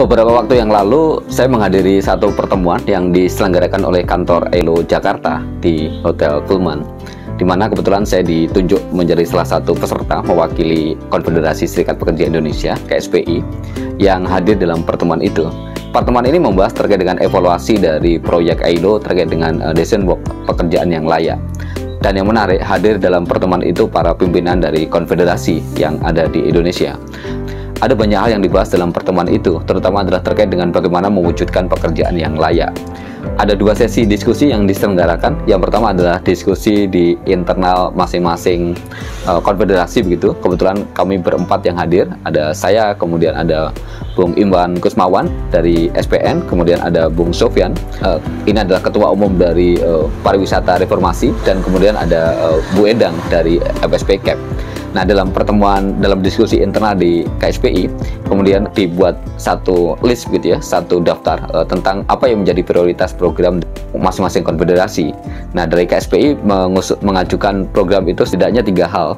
Beberapa waktu yang lalu, saya menghadiri satu pertemuan yang diselenggarakan oleh kantor ELO Jakarta di Hotel Pullman, di mana kebetulan saya ditunjuk menjadi salah satu peserta mewakili Konfederasi Serikat Pekerja Indonesia (KSPI) yang hadir dalam pertemuan itu. Pertemuan ini membahas terkait dengan evaluasi dari proyek ELO terkait dengan desain pekerjaan yang layak. Dan yang menarik, hadir dalam pertemuan itu para pimpinan dari konfederasi yang ada di Indonesia. Ada banyak hal yang dibahas dalam pertemuan itu, terutama adalah terkait dengan bagaimana mewujudkan pekerjaan yang layak. Ada dua sesi diskusi yang diselenggarakan. Yang pertama adalah diskusi di internal masing-masing konfederasi begitu. Kebetulan kami berempat yang hadir. Ada saya, kemudian ada Bung Iwan Kusmawan dari SPN, kemudian ada Bung Sofyan. Ini adalah Ketua Umum dari Pariwisata Reformasi, dan kemudian ada Bu Endang dari FSP CAP. Nah, dalam diskusi internal di KSPI, kemudian dibuat satu list gitu ya, satu daftar tentang apa yang menjadi prioritas program masing-masing konfederasi. Nah, dari KSPI mengajukan program itu setidaknya 3 hal.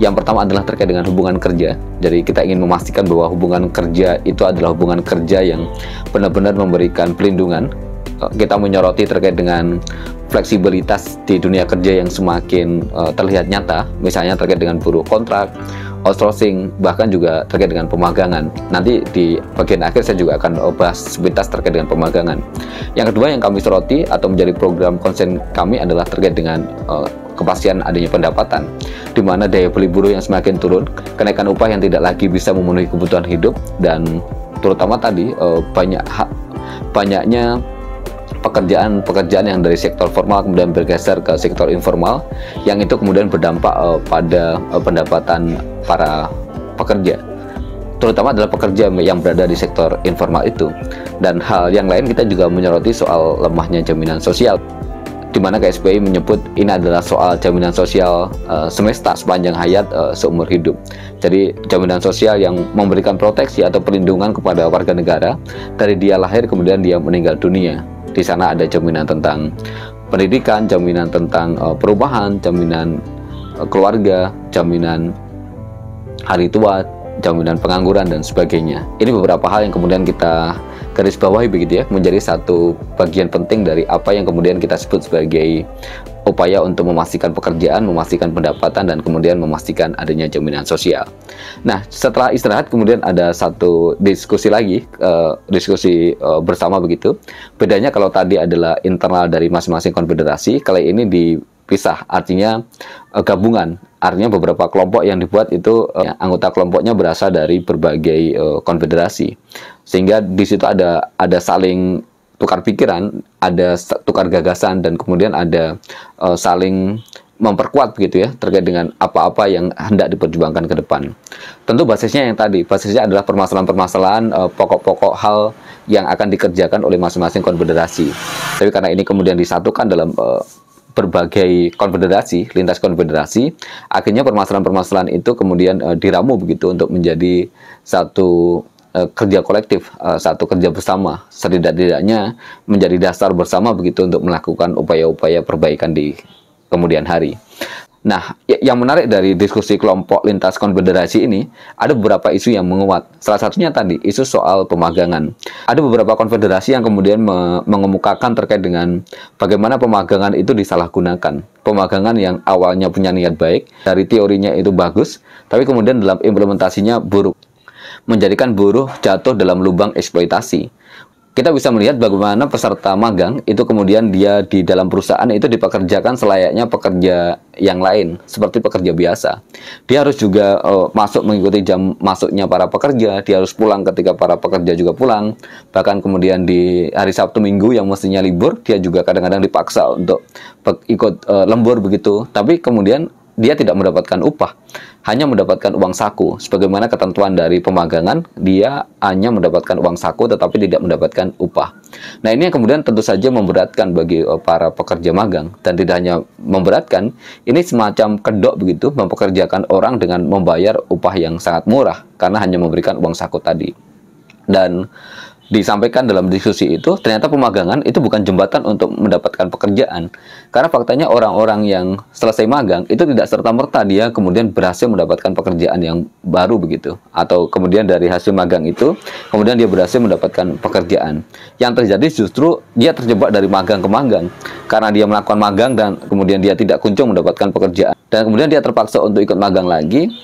Yang pertama adalah terkait dengan hubungan kerja. Jadi kita ingin memastikan bahwa hubungan kerja itu adalah hubungan kerja yang benar-benar memberikan pelindungan. Kita menyoroti terkait dengan fleksibilitas di dunia kerja yang semakin terlihat nyata, misalnya terkait dengan buruh kontrak, outsourcing, bahkan juga terkait dengan pemagangan. Nanti di bagian akhir saya juga akan bahas sepintas terkait dengan pemagangan. Yang kedua yang kami soroti atau menjadi program konsen kami adalah terkait dengan kepastian adanya pendapatan, di mana daya beli buruh yang semakin turun, kenaikan upah yang tidak lagi bisa memenuhi kebutuhan hidup, dan terutama tadi banyaknya pekerjaan yang dari sektor formal kemudian bergeser ke sektor informal, yang itu kemudian berdampak pada pendapatan para pekerja, terutama adalah pekerja yang berada di sektor informal itu. Dan hal yang lain, kita juga menyoroti soal lemahnya jaminan sosial, di mana KSPI menyebut ini adalah soal jaminan sosial semesta sepanjang hayat seumur hidup. Jadi jaminan sosial yang memberikan proteksi atau perlindungan kepada warga negara dari dia lahir kemudian dia meninggal dunia. Di sana ada jaminan tentang pendidikan, jaminan tentang perumahan, jaminan keluarga, jaminan hari tua, jaminan pengangguran, dan sebagainya. Ini beberapa hal yang kemudian kita garis bawahi begitu ya, menjadi satu bagian penting dari apa yang kemudian kita sebut sebagai upaya untuk memastikan pekerjaan, memastikan pendapatan, dan kemudian memastikan adanya jaminan sosial. Nah, setelah istirahat kemudian ada satu diskusi lagi, bersama begitu. Bedanya kalau tadi adalah internal dari masing-masing konfederasi, kali ini dipisah, artinya gabungan. Artinya beberapa kelompok yang dibuat itu anggota kelompoknya berasal dari berbagai konfederasi, sehingga di situ ada saling tukar pikiran, ada tukar gagasan, dan kemudian ada saling memperkuat begitu ya terkait dengan apa-apa yang hendak diperjuangkan ke depan. Tentu basisnya adalah permasalahan-permasalahan pokok-pokok hal yang akan dikerjakan oleh masing-masing konfederasi. Tapi karena ini kemudian disatukan dalam berbagai konfederasi, lintas konfederasi, akhirnya permasalahan-permasalahan itu kemudian diramu begitu untuk menjadi satu kerja kolektif, satu kerja bersama, setidak-tidaknya menjadi dasar bersama begitu untuk melakukan upaya-upaya perbaikan di kemudian hari. Nah, yang menarik dari diskusi kelompok lintas konfederasi ini, ada beberapa isu yang menguat. Salah satunya tadi, isu soal pemagangan. Ada beberapa konfederasi yang kemudian mengemukakan terkait dengan bagaimana pemagangan itu disalahgunakan. Pemagangan yang awalnya punya niat baik, dari teorinya itu bagus, tapi kemudian dalam implementasinya buruk, menjadikan buruh jatuh dalam lubang eksploitasi. Kita bisa melihat bagaimana peserta magang itu kemudian dia di dalam perusahaan itu dipekerjakan selayaknya pekerja yang lain, seperti pekerja biasa. Dia harus juga masuk mengikuti jam masuknya para pekerja, dia harus pulang ketika para pekerja juga pulang. Bahkan kemudian di hari Sabtu Minggu yang mestinya libur, dia juga kadang-kadang dipaksa untuk ikut lembur begitu. Tapi kemudian dia tidak mendapatkan upah, hanya mendapatkan uang saku. Sebagaimana ketentuan dari pemagangan, dia hanya mendapatkan uang saku tetapi tidak mendapatkan upah. Nah, ini yang kemudian tentu saja memberatkan bagi para pekerja magang. Dan tidak hanya memberatkan, ini semacam kedok begitu, mempekerjakan orang dengan membayar upah yang sangat murah karena hanya memberikan uang saku tadi. Dan disampaikan dalam diskusi itu, ternyata pemagangan itu bukan jembatan untuk mendapatkan pekerjaan. Karena faktanya orang-orang yang selesai magang itu tidak serta-merta dia kemudian berhasil mendapatkan pekerjaan yang baru begitu. Atau kemudian dari hasil magang itu, kemudian dia berhasil mendapatkan pekerjaan. Yang terjadi justru dia terjebak dari magang ke magang. Karena dia melakukan magang dan kemudian dia tidak kunjung mendapatkan pekerjaan. Dan kemudian dia terpaksa untuk ikut magang lagi,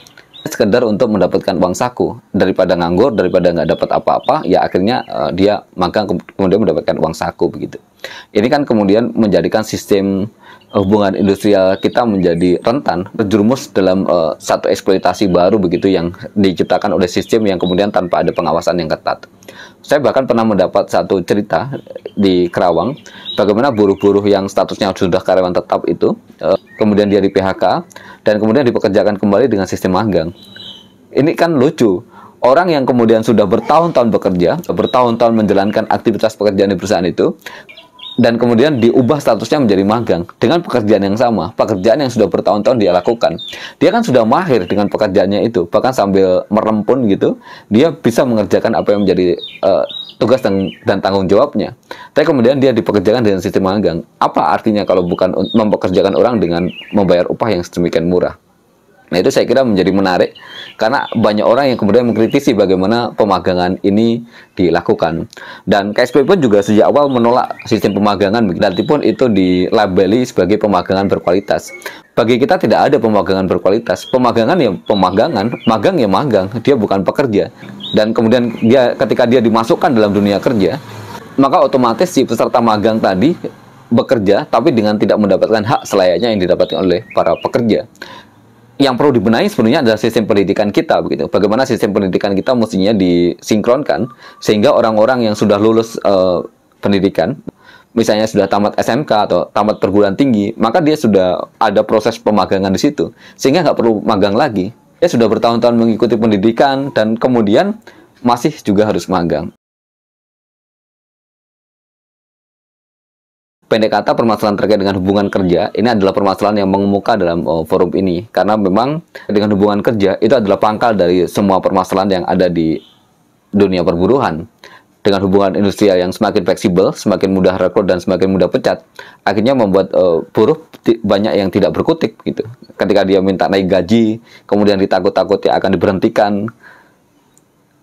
sekedar untuk mendapatkan uang saku. Daripada nganggur, daripada nggak dapat apa-apa, ya akhirnya dia magang kemudian mendapatkan uang saku begitu. Ini kan kemudian menjadikan sistem hubungan industrial kita menjadi rentan terjerumus dalam satu eksploitasi baru begitu yang diciptakan oleh sistem yang kemudian tanpa ada pengawasan yang ketat. Saya bahkan pernah mendapat satu cerita di Kerawang bagaimana buruh-buruh yang statusnya sudah karyawan tetap itu kemudian dia di PHK dan kemudian dipekerjakan kembali dengan sistem magang. Ini kan lucu. Orang yang kemudian sudah bertahun-tahun bekerja, bertahun-tahun menjalankan aktivitas pekerjaan di perusahaan itu, dan kemudian diubah statusnya menjadi magang dengan pekerjaan yang sama, pekerjaan yang sudah bertahun-tahun dia lakukan. Dia kan sudah mahir dengan pekerjaannya itu, bahkan sambil merem pun gitu, dia bisa mengerjakan apa yang menjadi tugas dan tanggung jawabnya. Tapi kemudian dia dipekerjakan dengan sistem magang. Apa artinya kalau bukan mempekerjakan orang dengan membayar upah yang sedemikian murah? Nah, itu saya kira menjadi menarik karena banyak orang yang kemudian mengkritisi bagaimana pemagangan ini dilakukan. Dan KSP pun juga sejak awal menolak sistem pemagangan, pun itu dilabeli sebagai pemagangan berkualitas. Bagi kita tidak ada pemagangan berkualitas. Pemagangan ya pemagangan, magang ya magang, dia bukan pekerja. Dan kemudian ketika dia dimasukkan dalam dunia kerja, maka otomatis si peserta magang tadi bekerja tapi dengan tidak mendapatkan hak selayaknya yang didapatkan oleh para pekerja. Yang perlu dibenahi sebenarnya adalah sistem pendidikan kita begitu. Bagaimana sistem pendidikan kita mestinya disinkronkan sehingga orang-orang yang sudah lulus pendidikan, misalnya sudah tamat SMK atau tamat perguruan tinggi, maka dia sudah ada proses pemagangan di situ sehingga nggak perlu magang lagi. Dia sudah bertahun-tahun mengikuti pendidikan dan kemudian masih juga harus magang. Pendek kata, permasalahan terkait dengan hubungan kerja ini adalah permasalahan yang mengemuka dalam forum ini karena memang dengan hubungan kerja itu adalah pangkal dari semua permasalahan yang ada di dunia perburuhan. Dengan hubungan industrial yang semakin fleksibel, semakin mudah rekrut dan semakin mudah pecat, akhirnya membuat buruh banyak yang tidak berkutik gitu. Ketika dia minta naik gaji, kemudian ditakut-takuti akan diberhentikan.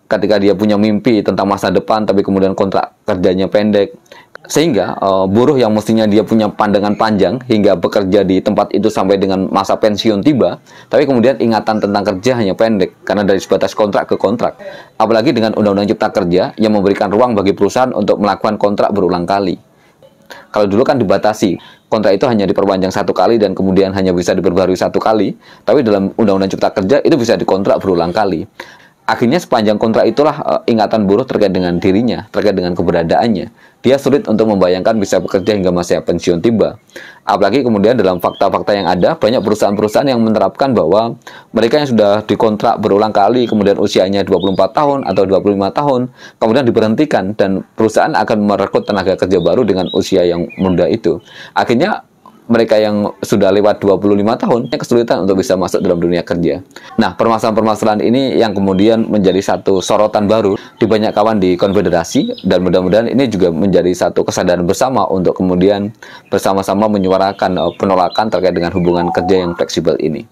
Ketika dia punya mimpi tentang masa depan tapi kemudian kontrak kerjanya pendek. Sehingga buruh yang mestinya dia punya pandangan panjang hingga bekerja di tempat itu sampai dengan masa pensiun tiba, tapi kemudian ingatan tentang kerja hanya pendek karena dari sebatas kontrak ke kontrak. Apalagi dengan Undang-Undang Cipta Kerja yang memberikan ruang bagi perusahaan untuk melakukan kontrak berulang kali. Kalau dulu kan dibatasi, kontrak itu hanya diperpanjang 1 kali dan kemudian hanya bisa diperbarui 1 kali, tapi dalam Undang-Undang Cipta Kerja itu bisa dikontrak berulang kali. Akhirnya sepanjang kontrak itulah ingatan buruh terkait dengan dirinya, terkait dengan keberadaannya. Dia sulit untuk membayangkan bisa bekerja hingga masa pensiun tiba. Apalagi kemudian dalam fakta-fakta yang ada, banyak perusahaan-perusahaan yang menerapkan bahwa mereka yang sudah dikontrak berulang kali, kemudian usianya 24 tahun atau 25 tahun, kemudian diberhentikan dan perusahaan akan merekrut tenaga kerja baru dengan usia yang muda itu. Akhirnya mereka yang sudah lewat 25 tahun kesulitan untuk bisa masuk dalam dunia kerja. Nah, permasalahan-permasalahan ini yang kemudian menjadi satu sorotan baru di banyak kawan di konfederasi dan mudah-mudahan ini juga menjadi satu kesadaran bersama untuk kemudian bersama-sama menyuarakan penolakan terkait dengan hubungan kerja yang fleksibel ini.